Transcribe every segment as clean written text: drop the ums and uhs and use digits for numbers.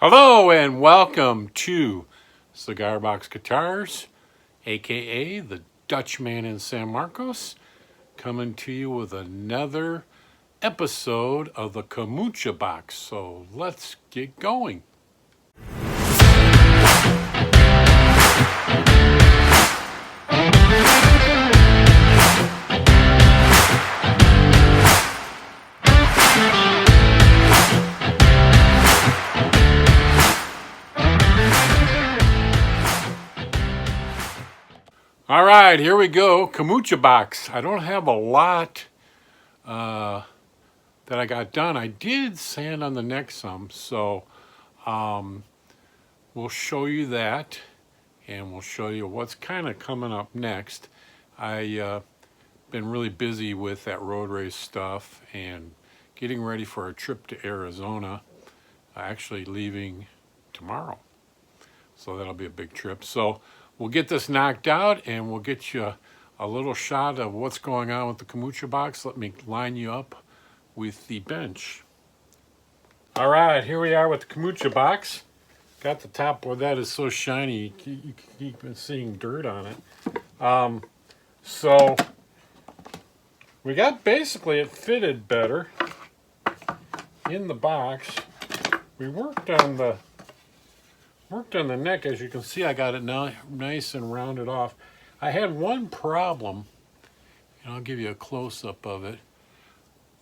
Hello and welcome to Cigar Box Guitars, aka the Dutchman in San Marcos, coming to you with another episode of the Camacho Box. So let's get going. All right, here we go. Camacho Box. I don't have a lot that I got done. I did sand on the neck some, so we'll show you that, and we'll show you what's kind of coming up next. I been really busy with that road race stuff and getting ready for a trip to Arizona. Actually leaving tomorrow, so that'll be a big trip. So we'll get this knocked out and we'll get you a little shot of what's going on with the Camacho Box. Let me line you up with the bench. All right, here we are with the Camacho Box. Got the top board. That is so shiny, you keep seeing dirt on it. So we got basically it fitted better in the box. We worked on the neck. As you can see, I got it now nice and rounded off. I had one problem, and I'll give you a close-up of it.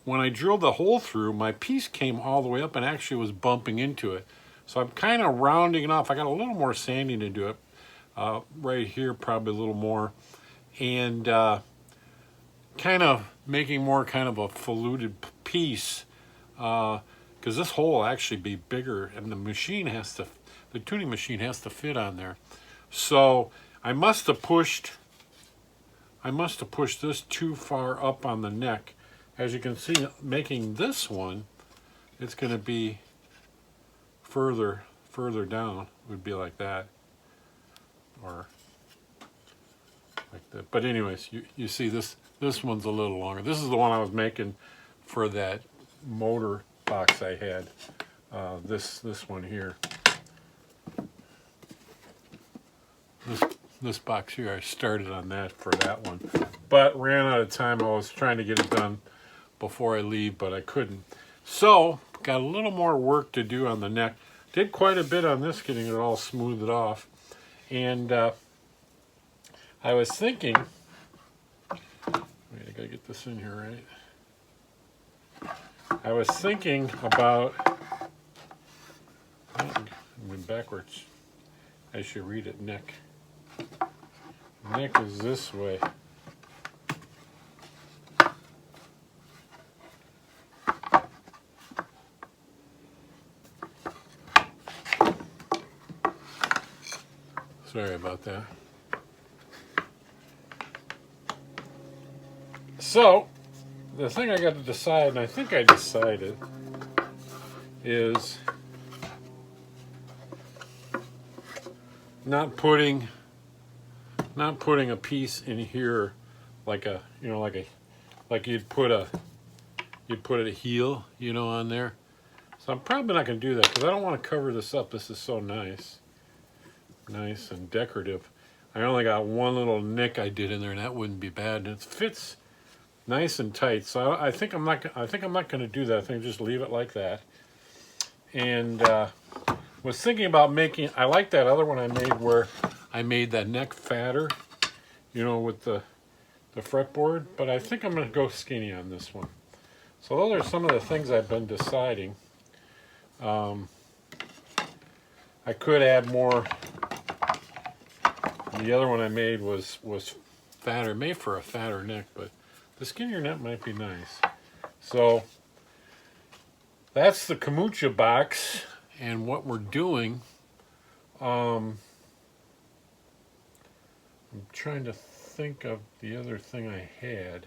When I drilled the hole through, my piece came all the way up and actually was bumping into it. So I'm kind of rounding it off. I got a little more sanding to do it. Right here, probably a little more. And kind of making more kind of a fluted piece. Because this hole will actually be bigger, and the tuning machine has to fit on there. So I must have pushed this too far up on the neck. As you can see, making this one, it's going to be further down. It would be like that, or like that. But anyways, you see this one's a little longer. This is the one I was making for that motor box I had. This one here. This box here, I started on that for that one, but ran out of time. I was trying to get it done before I leave, but I couldn't. So got a little more work to do on the neck. Did quite a bit on this, getting it all smoothed off. And I was thinking, wait, I gotta get this in here right. I was thinking about, I went backwards. I should read it. Neck is this way. Sorry about that. So the thing I got to decide, and I think I decided, is not putting a piece in here like you'd put a heel, on there. So I'm probably not going to do that because I don't want to cover this up. This is so nice and decorative. I only got one little nick I did in there, and that wouldn't be bad. And it fits nice and tight. So I think I'm not going to do that. I think just leave it like that. And was thinking about making. I like that other one I made where I made that neck fatter, with the fretboard. But I think I'm going to go skinny on this one. So those are some of the things I've been deciding. I could add more. The other one I made was fatter, made for a fatter neck, but the skinnier neck might be nice. So that's the Camacho Box and what we're doing. I'm trying to think of the other thing I had.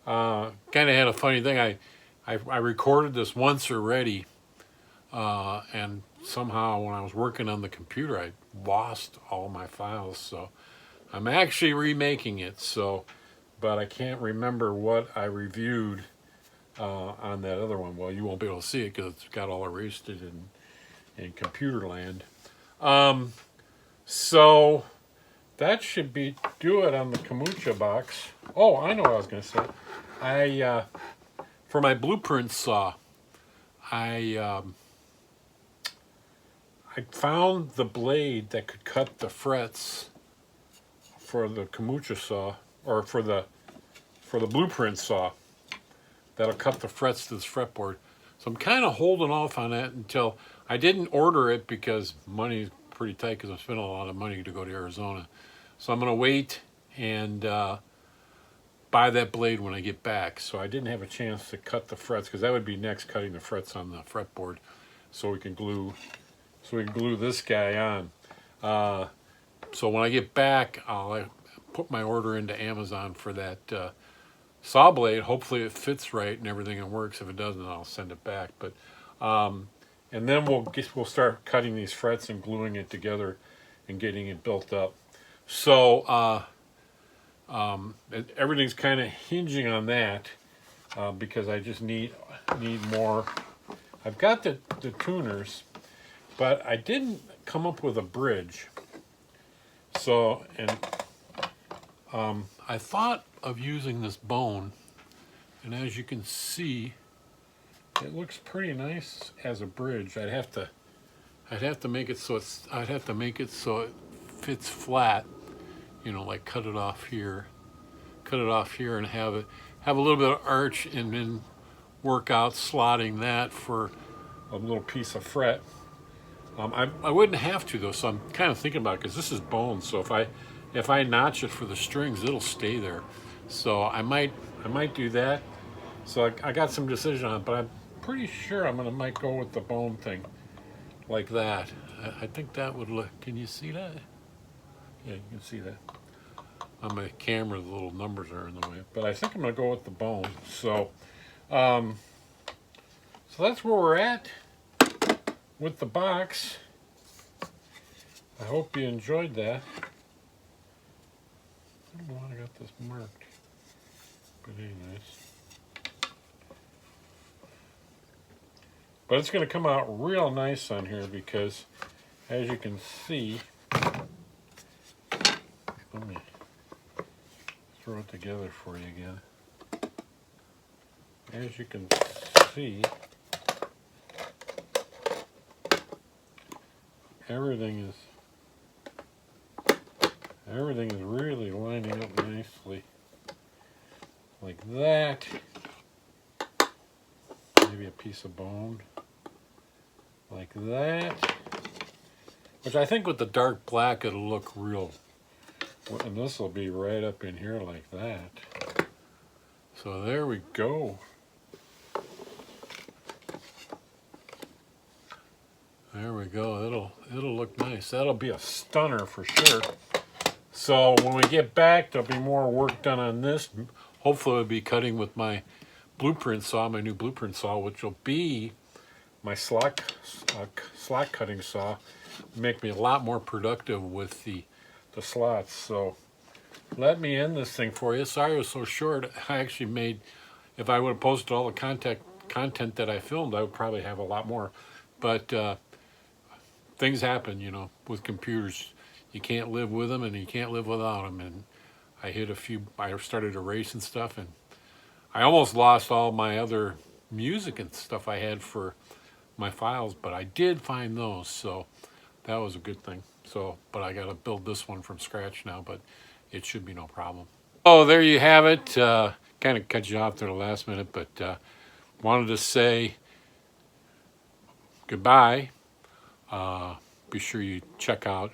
Kind of had a funny thing. I recorded this once already, and somehow when I was working on the computer, I lost all my files. So I'm actually remaking it. But I can't remember what I reviewed on that other one. Well, you won't be able to see it because it's got all erased and in computer land. So that should do it on the kombucha box. Oh, I know what I was going to say. For my blueprint saw, I found the blade that could cut the frets for the kombucha saw, or for the blueprint saw. That'll cut the frets to this fretboard. So I'm kind of holding off on that until I didn't order it because money's pretty tight because I'm spending a lot of money to go to Arizona. So I'm going to wait and buy that blade when I get back. So I didn't have a chance to cut the frets because that would be next, cutting the frets on the fretboard so we can glue this guy on. So when I get back, I'll put my order into Amazon for that saw blade. Hopefully it fits right and everything and works. If it doesn't, I'll send it back. But and then we'll start cutting these frets and gluing it together and getting it built up. So everything's kind of hinging on that because I just need more. I've got the tuners, but I didn't come up with a bridge. So, and I thought of using this bone, and as you can see, it looks pretty nice as a bridge. I'd have to make it so it fits flat, you know, like cut it off here, and have a little bit of arch, and then work out slotting that for a little piece of fret. I wouldn't have to though, so I'm kind of thinking about it because this is bone. So if I notch it for the strings, it'll stay there. So I might do that. So I got some decision on it, but I'm pretty sure might go with the bone thing, like that. I think that would look. Can you see that? Yeah, you can see that. On my camera, the little numbers are in the way, but I think I'm gonna go with the bone. So, so that's where we're at with the box. I hope you enjoyed that. I don't know why I got this marked, but anyways. But it's going to come out real nice on here because, as you can see, let me throw it together for you again. As you can see, everything is really lining up nicely, like that. Maybe a piece of bone, like that. Which I think with the dark black it'll look real. And this will be right up in here like that. So there we go. There we go. It'll look nice. That'll be a stunner for sure. So when we get back, there'll be more work done on this. Hopefully, I'll be cutting with my blueprint saw, my new blueprint saw, which will be my slot cutting saw. Make me a lot more productive with the slots. So let me end this thing for you. Sorry it was so short. I actually made, if I would have posted all the content that I filmed, I would probably have a lot more. But things happen, you know, with computers. You can't live with them and you can't live without them. And I started a race and stuff, and I almost lost all my other music and stuff I had for my files, but I did find those, so that was a good thing. So, but I got to build this one from scratch now, but it should be no problem. Oh, there you have it. Kind of cut you off there the last minute, but wanted to say goodbye. Be sure you check out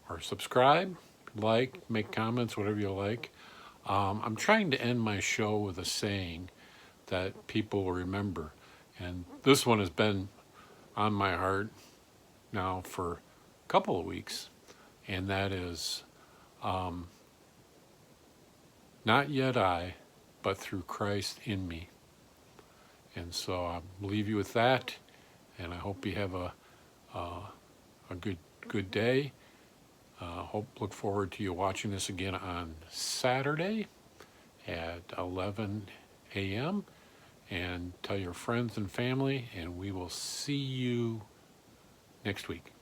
or subscribe, like, make comments, whatever you like. I'm trying to end my show with a saying that people will remember. And this one has been on my heart now for a couple of weeks. And that is, not yet I, but through Christ in me. And so I'll leave you with that. And I hope you have a good day. Look forward to you watching this again on Saturday at 11 a.m. and tell your friends and family, and we will see you next week.